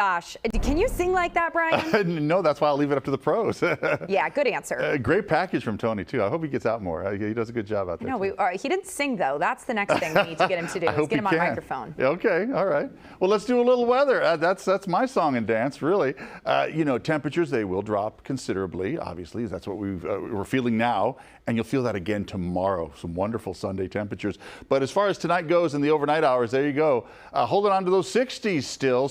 Gosh, can you sing like that, Brian? No, that's why I'll leave it up to the pros. Yeah, good answer. Great package from Tony, too. I hope he gets out more. He does a good job out there. No, he didn't sing, though. That's the next thing we need to get him to do, is get him on microphone. Okay, all right. Well, let's do a little weather. That's my song and dance, really. You know, temperatures, they will drop considerably, obviously. That's what we're feeling now, and you'll feel that again tomorrow. Some wonderful Sunday temperatures. But as far as tonight goes in the overnight hours, there you go. Holding on to those 60s still.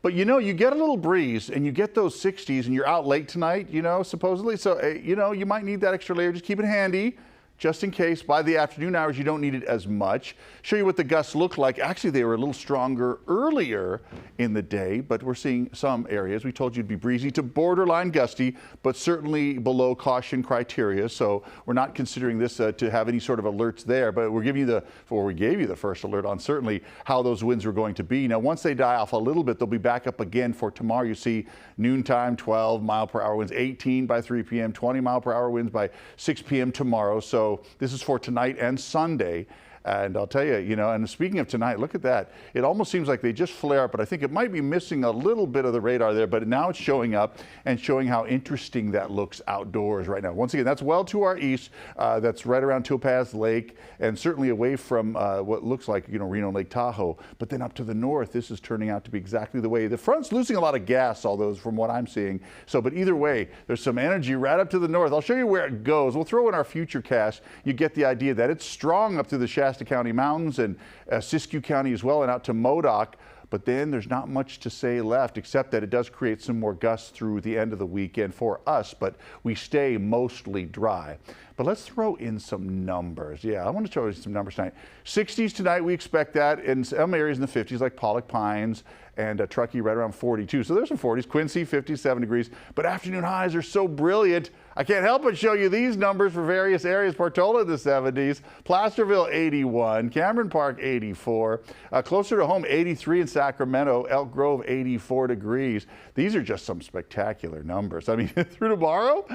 But you know, you get a little breeze and you get those 60s and you're out late tonight, you know, supposedly. So, you know, you might need that extra layer. Just keep it handy. Just in case. By the afternoon hours, you don't need it as much. Show you what the gusts look like. Actually, they were a little stronger earlier in the day, but we're seeing some areas. We told you it'd be breezy to borderline gusty, but certainly below caution criteria. So we're not considering this to have any sort of alerts there, but we gave you the first alert on certainly how those winds were going to be. Now, once they die off a little bit, they'll be back up again for tomorrow. You see noontime, 12-mile-per-hour winds, 18 by 3 p.m., 20-mile-per-hour winds by 6 p.m. tomorrow. So this is for tonight and Sunday. And I'll tell you, you know, and speaking of tonight, look at that. It almost seems like they just flare up, but I think it might be missing a little bit of the radar there, but now it's showing up and showing how interesting that looks outdoors right now. Once again, that's well to our east. That's right around Topaz Lake and certainly away from what looks like, you know, Reno Lake Tahoe. But then up to the north, this is turning out to be exactly the way. The front's losing a lot of gas, all those from what I'm seeing. So, but either way, there's some energy right up to the north. I'll show you where it goes. We'll throw in our future cast. You get the idea that it's strong up through the Shasta County Mountains and Siskiyou County as well and out to Modoc. But then there's not much to say left except that it does create some more gusts through the end of the weekend for us, but we stay mostly dry. But let's throw in some numbers. Yeah, I want to show you some numbers tonight. 60s tonight, we expect that in some areas in the 50s like Pollock Pines and Truckee right around 42. So there's some 40s, Quincy 57 degrees, but afternoon highs are so brilliant. I can't help but show you these numbers for various areas. Portola in the 70s, Placerville 81, Cameron Park 84, closer to home 83 in Sacramento, Elk Grove 84 degrees. These are just some spectacular numbers. I mean, through tomorrow,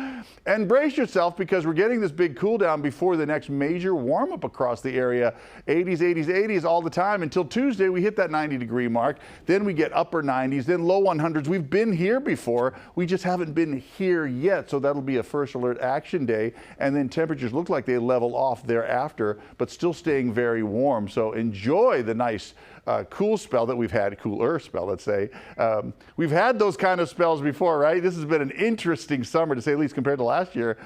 and brace yourself because we're getting this big cool down before the next major warm up across the area. 80s, 80s, 80s all the time until Tuesday. We hit that 90-degree mark. Then we get upper 90s, then low 100s. We've been here before. We just haven't been here yet. So that'll be a first alert action day. And then temperatures look like they level off thereafter, but still staying very warm. So enjoy the nice cool spell that we've had, cooler spell, let's say. We've had those kind of spells before, right? This has been an interesting summer, to say the least, compared to last year.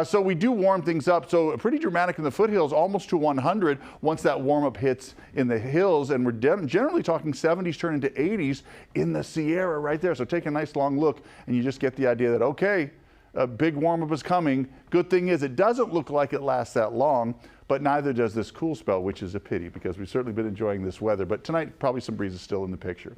So we do warm things up. So pretty dramatic in the foothills, almost to 100 once that warm-up hits in the hills. And we're generally talking 70s turn into 80s in the Sierra right there. So take a nice long look, and you just get the idea that, okay, a big warm-up is coming. Good thing is it doesn't look like it lasts that long, but neither does this cool spell, which is a pity because we've certainly been enjoying this weather. But tonight, probably some breezes still in the picture.